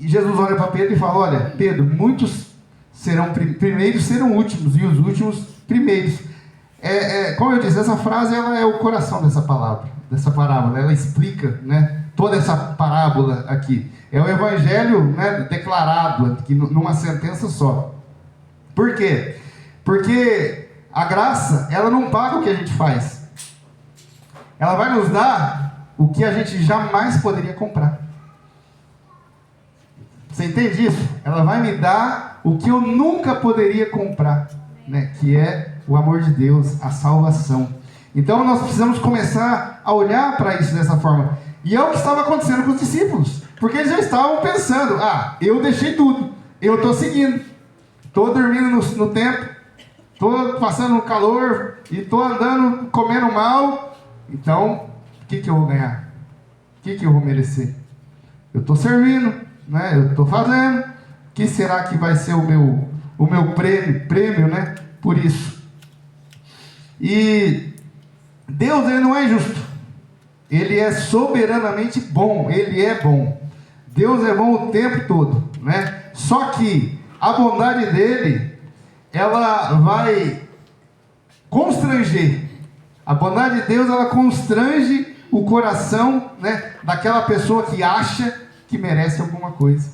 Jesus olha para Pedro e fala: olha, Pedro, muitos serão primeiros, serão últimos, e os últimos primeiros. Como eu disse, essa frase ela é o coração dessa palavra, dessa parábola. Ela explica, né, toda essa parábola aqui. É o evangelho, né, declarado aqui numa sentença só. Por quê? Porque a graça, ela não paga o que a gente faz. Ela vai nos dar o que a gente jamais poderia comprar. Você entende isso? Ela vai me dar o que eu nunca poderia comprar, né? Que é o amor de Deus, a salvação. Então nós precisamos começar a olhar para isso dessa forma. E é o que estava acontecendo com os discípulos. Porque eles já estavam pensando: eu deixei tudo, eu estou seguindo, estou dormindo no templo, estou passando no calor, e estou andando, comendo mal. Então, o que eu vou ganhar? O que eu vou merecer? Eu estou servindo, né? Eu estou fazendo. O que será que vai ser o meu prêmio, né? Por isso. E Deus, Ele não é injusto. Ele é soberanamente bom. Ele é bom. Deus é bom o tempo todo, né? Só que a bondade dele, ela vai constranger. A bondade de Deus, ela constrange o coração, né, daquela pessoa que acha que merece alguma coisa.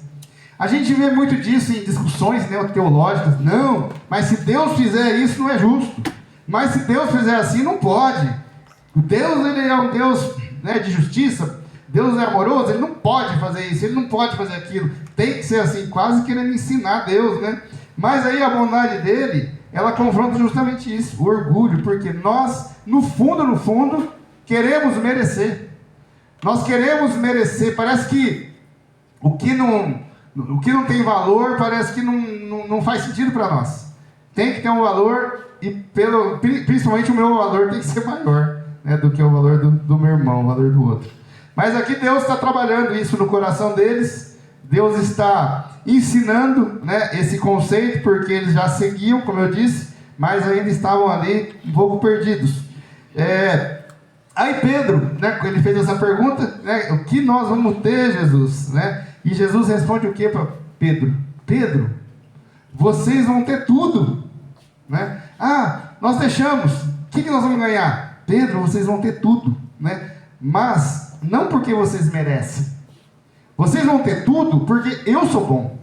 A gente vê muito disso em discussões, né, teológicas. Não, mas se Deus fizer isso, não é justo. Mas se Deus fizer assim, não pode. Deus, Ele é um Deus, né, de justiça. Deus é amoroso, Ele não pode fazer isso, Ele não pode fazer aquilo. Tem que ser assim, quase querendo ensinar Deus, né? Mas aí a bondade dele, ela confronta justamente isso, o orgulho. Porque nós, no fundo, queremos merecer. Nós queremos merecer. Parece que o que não tem valor, parece que não faz sentido para nós. Tem que ter um valor, e principalmente o meu valor tem que ser maior, né, do que o valor do meu irmão, o valor do outro. Mas aqui Deus está trabalhando isso no coração deles. Deus está ensinando, né, esse conceito, porque eles já seguiam, como eu disse, mas ainda estavam ali um pouco perdidos. Aí Pedro, né, ele fez essa pergunta, né, o que nós vamos ter, Jesus? Né? E Jesus responde o que para Pedro? Pedro, vocês vão ter tudo. Né? Nós deixamos, o que nós vamos ganhar? Pedro, vocês vão ter tudo. Né? Mas não porque vocês merecem. Vocês vão ter tudo porque eu sou bom.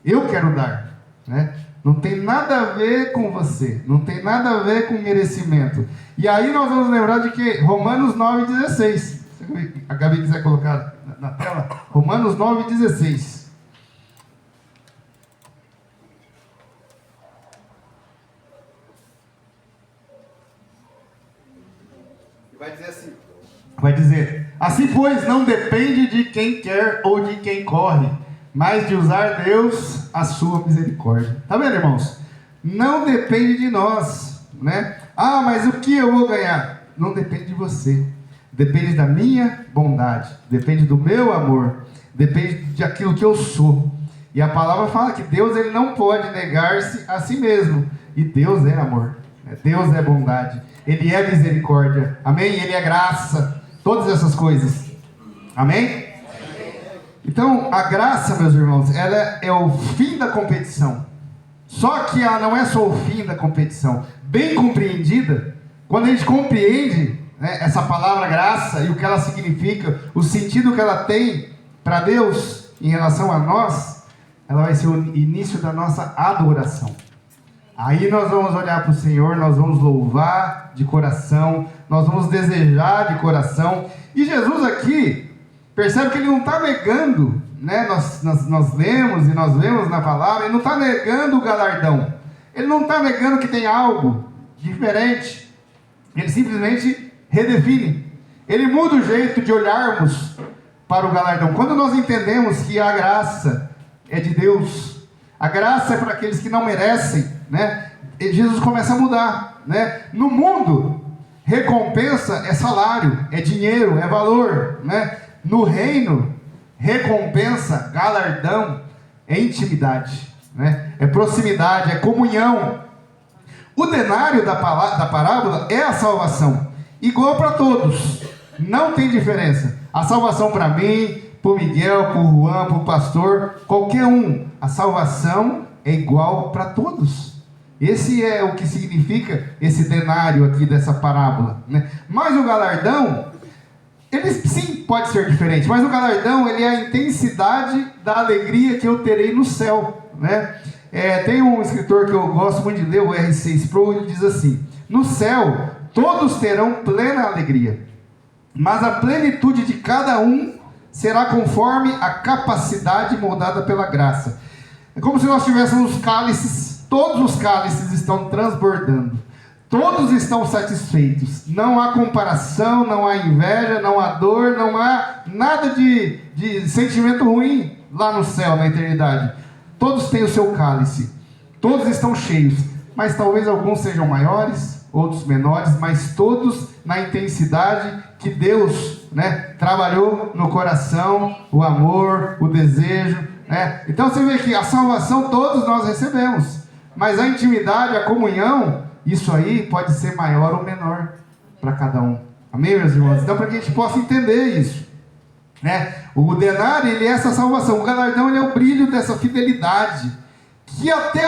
Eu quero dar. Né? Não tem nada a ver com você. Não tem nada a ver com merecimento. E aí nós vamos lembrar de que Romanos 9,16. Se a Gabi quiser colocar na tela. Romanos 9,16. Vai dizer: assim pois, não depende de quem quer ou de quem corre, mas de usar Deus a sua misericórdia. Tá vendo, irmãos? Não depende de nós, né? Mas o que eu vou ganhar? Não depende de você. Depende da minha bondade, depende do meu amor, depende de aquilo que eu sou. E a palavra fala que Deus, Ele não pode negar-se a si mesmo. E Deus é amor, Deus é bondade, Ele é misericórdia, amém? Ele é graça, todas essas coisas, amém? Então, a graça, meus irmãos, ela é o fim da competição. Só que ela não é só o fim da competição. Bem compreendida, quando a gente compreende, né, essa palavra graça e o que ela significa, o sentido que ela tem para Deus em relação a nós, ela vai ser o início da nossa adoração. Aí nós vamos olhar para o Senhor, nós vamos louvar de coração, nós vamos desejar de coração. E Jesus aqui, percebe que ele não está negando, né? Nós lemos e nós vemos na palavra, ele não está negando o galardão. Ele não está negando que tem algo diferente. Ele simplesmente redefine. Ele muda o jeito de olharmos para o galardão. Quando nós entendemos que a graça é de Deus, a graça é para aqueles que não merecem, né? E Jesus começa a mudar, né? No mundo, recompensa é salário, é dinheiro, é valor, né? No reino, recompensa, galardão, é intimidade, né? É proximidade, é comunhão. O denário da parábola é a salvação, igual para todos, não tem diferença. A salvação para mim, para o Miguel, para o Juan, para o pastor, qualquer um, a salvação é igual para todos. Esse é o que significa esse denário aqui dessa parábola, né? Mas o galardão, ele sim pode ser diferente, mas o galardão, ele é a intensidade da alegria que eu terei no céu, né? Tem um escritor que eu gosto muito de ler, o R.C. Sproul, ele diz assim: no céu todos terão plena alegria, mas a plenitude de cada um será conforme a capacidade moldada pela graça. É como se nós tivéssemos cálices, todos os cálices estão transbordando, todos estão satisfeitos, não há comparação, não há inveja, não há dor, não há nada de sentimento ruim lá no céu, na eternidade. Todos têm o seu cálice, todos estão cheios, mas talvez alguns sejam maiores, outros menores, mas todos na intensidade que Deus, né, trabalhou no coração, o amor, o desejo, né? Então você vê que a salvação todos nós recebemos, mas a intimidade, a comunhão, isso aí pode ser maior ou menor para cada um. Amém, meus irmãos? Então, para que a gente possa entender isso, né? O denário, ele é essa salvação. O galardão, ele é o brilho dessa fidelidade, que até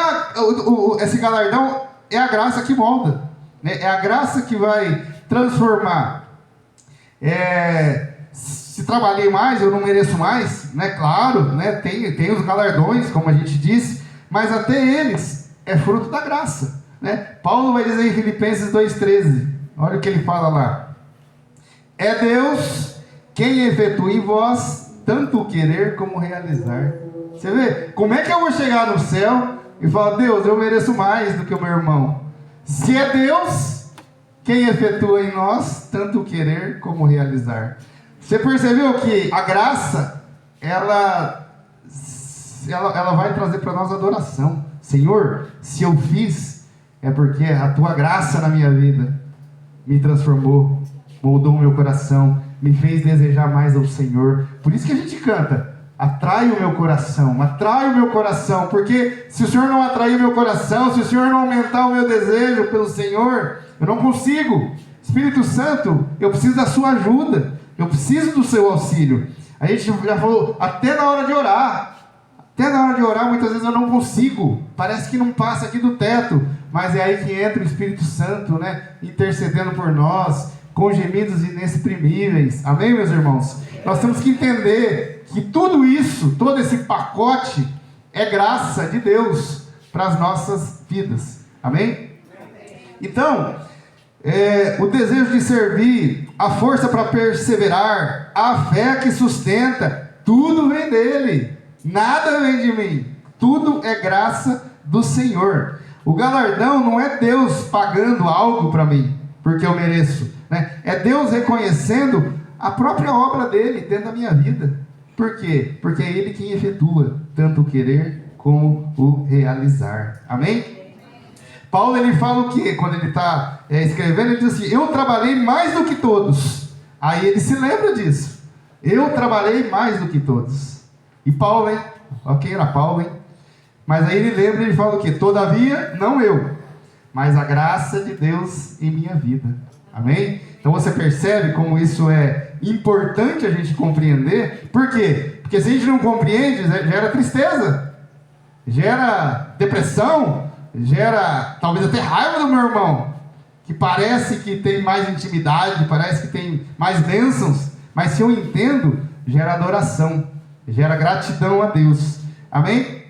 esse galardão é a graça que molda, né? É a graça que vai transformar. Se trabalhei mais, eu não mereço mais, né? Claro, né? Tem os galardões, como a gente disse, mas até eles é fruto da graça, né? Paulo vai dizer em Filipenses 2,13, olha o que ele fala lá: é Deus quem efetua em vós tanto o querer como o realizar. Você vê? Como é que eu vou chegar no céu e falar: Deus, eu mereço mais do que o meu irmão? Se é Deus quem efetua em nós tanto o querer como o realizar. Você percebeu que a graça, ela vai trazer para nós adoração. Senhor, se eu fiz, é porque a tua graça na minha vida me transformou, moldou o meu coração, me fez desejar mais ao Senhor. Por isso que a gente canta: atrai o meu coração, porque se o Senhor não atrair o meu coração, se o Senhor não aumentar o meu desejo pelo Senhor, eu não consigo. Espírito Santo, eu preciso da sua ajuda, eu preciso do seu auxílio. A gente já falou, até na hora de orar, muitas vezes eu não consigo, parece que não passa aqui do teto, mas é aí que entra o Espírito Santo, né, intercedendo por nós, com gemidos inexprimíveis. Amém, meus irmãos? Nós temos que entender que tudo isso, todo esse pacote, é graça de Deus para as nossas vidas. Amém? Então, o desejo de servir, a força para perseverar, a fé que sustenta, tudo vem dele, nada vem de mim, tudo é graça do Senhor. O galardão não é Deus pagando algo para mim, porque eu mereço, né? É Deus reconhecendo a própria obra dele dentro da minha vida. Por quê? Porque é ele quem efetua tanto o querer como o realizar. Amém? Paulo, ele fala o quê? Quando ele está escrevendo, ele diz assim: eu trabalhei mais do que todos. Aí ele se lembra disso. Eu trabalhei mais do que todos. E Paulo, hein? Ok, era Paulo, hein? Mas aí ele lembra e ele fala o quê? Todavia, não eu, mas a graça de Deus em minha vida. Amém? Então você percebe como isso é importante a gente compreender. Por quê? Porque se a gente não compreende, gera tristeza, gera depressão, gera talvez até raiva do meu irmão, que parece que tem mais intimidade, parece que tem mais bênçãos, mas se eu entendo, gera adoração, gera gratidão a Deus. Amém?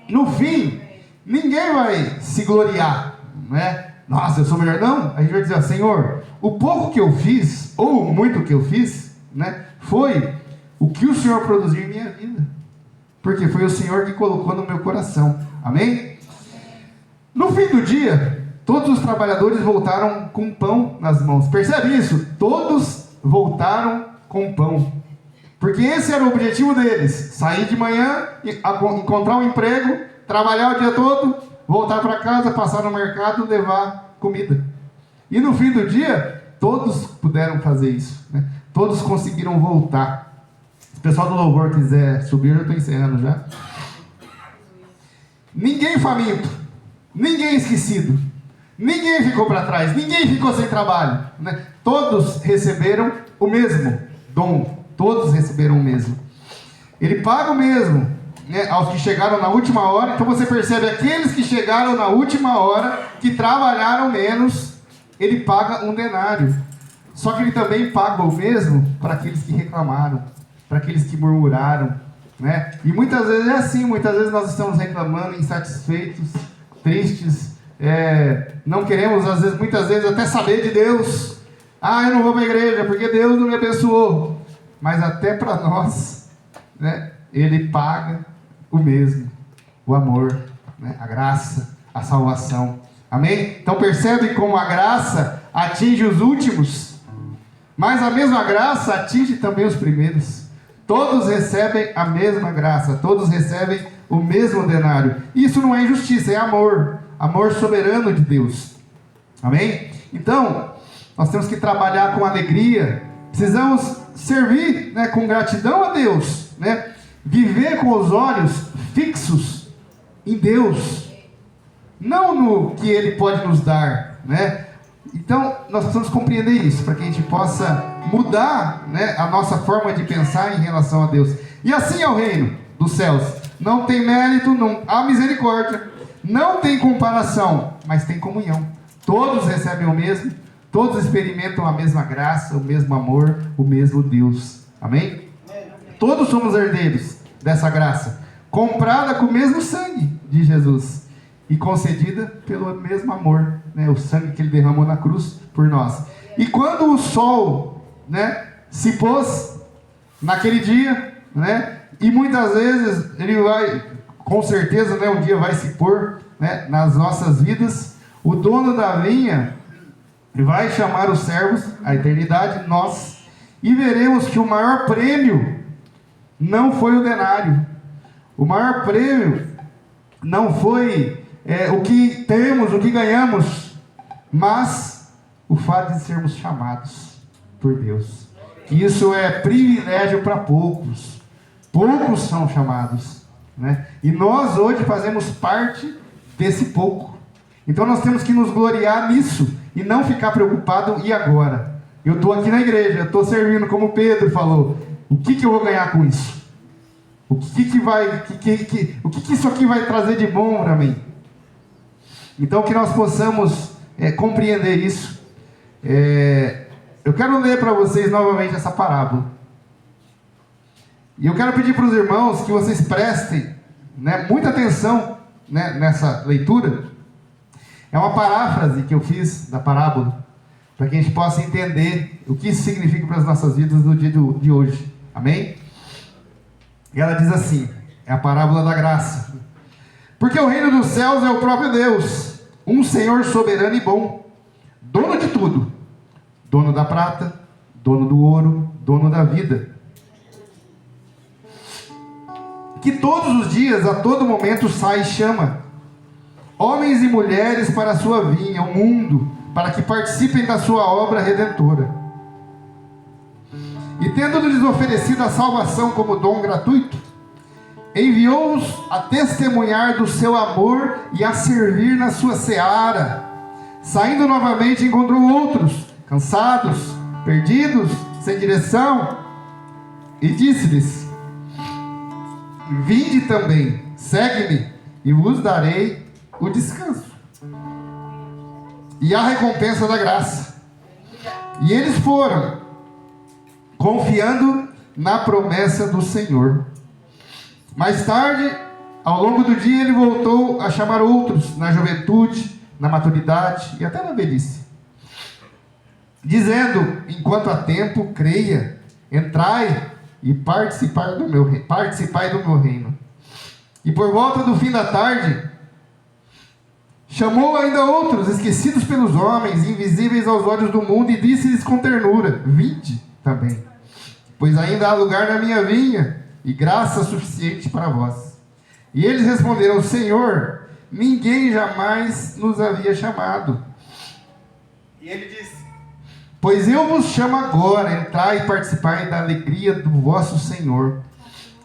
No fim, ninguém vai se gloriar, né? Nossa, eu sou melhor. Não, a gente vai dizer, Senhor, o pouco que eu fiz, ou muito que eu fiz, né, foi o que o Senhor produziu em minha vida. Porque foi o Senhor que colocou no meu coração. Amém? No fim do dia, todos os trabalhadores voltaram com pão nas mãos. Percebe isso? Todos voltaram com pão. Porque esse era o objetivo deles. Sair de manhã, encontrar um emprego, trabalhar o dia todo, voltar para casa, passar no mercado, levar comida. E no fim do dia, todos puderam fazer isso, né? Todos conseguiram voltar. Se o pessoal do louvor quiser subir, eu estou encerrando já. Ninguém faminto, ninguém esquecido, ninguém ficou para trás, ninguém ficou sem trabalho, né? Todos receberam o mesmo dom, todos receberam o mesmo. Ele paga o mesmo, né, aos que chegaram na última hora. Então você percebe, aqueles que chegaram na última hora, que trabalharam menos, ele paga um denário. Só que ele também paga o mesmo para aqueles que reclamaram, para aqueles que murmuraram, né? E muitas vezes é assim, muitas vezes nós estamos reclamando, insatisfeitos, tristes, não queremos, às vezes, muitas vezes até saber de Deus. Eu não vou para a igreja porque Deus não me abençoou. Mas até para nós, né, ele paga o mesmo, o amor, né, a graça, a salvação. Amém? Então percebe como a graça atinge os últimos, mas a mesma graça atinge também os primeiros. Todos recebem a mesma graça, todos recebem o mesmo denário. Isso não é injustiça, é amor, amor soberano de Deus. Amém? Então, nós temos que trabalhar com alegria, precisamos servir, né, com gratidão a Deus, né? Viver com os olhos fixos em Deus, não no que Ele pode nos dar, né? Então, nós precisamos compreender isso, para que a gente possa mudar, né, a nossa forma de pensar em relação a Deus. E assim é o reino dos céus. Não tem mérito, não há misericórdia, não tem comparação, mas tem comunhão. Todos recebem o mesmo, todos experimentam a mesma graça, o mesmo amor, o mesmo Deus. Amém? Todos somos herdeiros dessa graça, comprada com o mesmo sangue de Jesus e concedida pelo mesmo amor, né? O sangue que Ele derramou na cruz por nós. E quando o sol, né, se pôs naquele dia, né, e muitas vezes ele vai, com certeza, né, um dia vai se pôr, né, nas nossas vidas, o dono da vinha vai chamar os servos, a eternidade, nós, e veremos que o maior prêmio não foi o denário. O maior prêmio não foi o que temos, o que ganhamos, mas o fato de sermos chamados por Deus. Que isso é privilégio para poucos. Poucos são chamados, né? E nós hoje fazemos parte desse pouco. Então nós temos que nos gloriar nisso e não ficar preocupado, e agora? Eu estou aqui na igreja, estou servindo, como Pedro falou. O que eu vou ganhar com isso? O que isso aqui vai trazer de bom para mim? Então que nós possamos compreender isso. Eu quero ler para vocês novamente essa parábola. E eu quero pedir para os irmãos que vocês prestem, né, muita atenção, né, nessa leitura. É uma paráfrase que eu fiz da parábola, para que a gente possa entender o que isso significa para as nossas vidas no dia de hoje. Amém? E ela diz assim, é a parábola da graça. Porque o reino dos céus é o próprio Deus, um Senhor soberano e bom, dono de tudo, dono da prata, dono do ouro, dono da vida, que todos os dias, a todo momento, sai e chama homens e mulheres para a sua vinha, o mundo, para que participem da sua obra redentora. E tendo-lhes oferecido a salvação como dom gratuito, enviou-os a testemunhar do seu amor e a servir na sua seara. Saindo novamente, encontrou outros, cansados, perdidos, sem direção, e disse-lhes: vinde também, segue-me, e vos darei o descanso e a recompensa da graça. E eles foram, confiando na promessa do Senhor. Mais tarde, ao longo do dia, ele voltou a chamar outros, na juventude, na maturidade e até na velhice, dizendo: enquanto há tempo, creia, entrai e participai do meu reino. E por volta do fim da tarde, chamou ainda outros, esquecidos pelos homens, invisíveis aos olhos do mundo, e disse-lhes com ternura: vinde também, pois ainda há lugar na minha vinha, e graça suficiente para vós. E eles responderam: Senhor, ninguém jamais nos havia chamado. E ele disse: pois eu vos chamo agora, entrai e participai da alegria do vosso Senhor.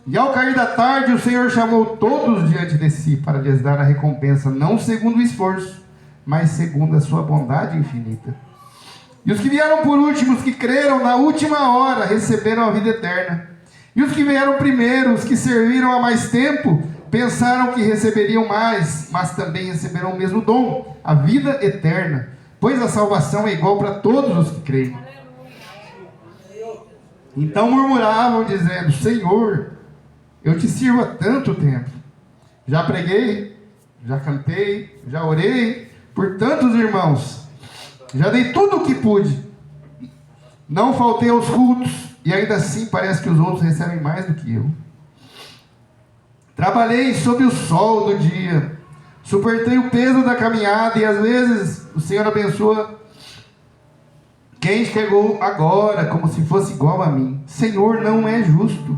E ao cair da tarde, o Senhor chamou todos diante de si, para lhes dar a recompensa, não segundo o esforço, mas segundo a sua bondade infinita. E os que vieram por último, os que creram na última hora, receberam a vida eterna. E os que vieram primeiro, os que serviram há mais tempo, pensaram que receberiam mais, mas também receberão o mesmo dom, a vida eterna, pois a salvação é igual para todos os que creem. Então murmuravam, dizendo: Senhor, eu te sirvo há tanto tempo, já preguei, já cantei, já orei por tantos irmãos, já dei tudo o que pude, não faltei aos cultos, e ainda assim parece que os outros recebem mais do que eu. Trabalhei sob o sol do dia, suportei o peso da caminhada, e às vezes o Senhor abençoa quem chegou agora como se fosse igual a mim. Senhor, não é justo.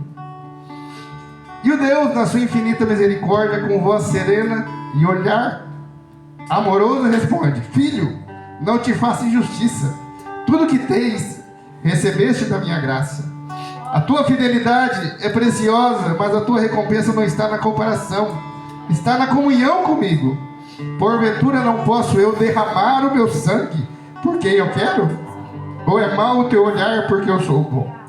E o Deus, na sua infinita misericórdia, com voz serena e olhar amoroso, responde: Filho, não te faço injustiça. Tudo que tens, recebeste da minha graça. A tua fidelidade é preciosa, mas a tua recompensa não está na comparação. Está na comunhão comigo. Porventura não posso eu derramar o meu sangue por quem eu quero? Ou é mau o teu olhar porque eu sou bom?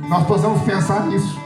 Nós possamos pensar nisso.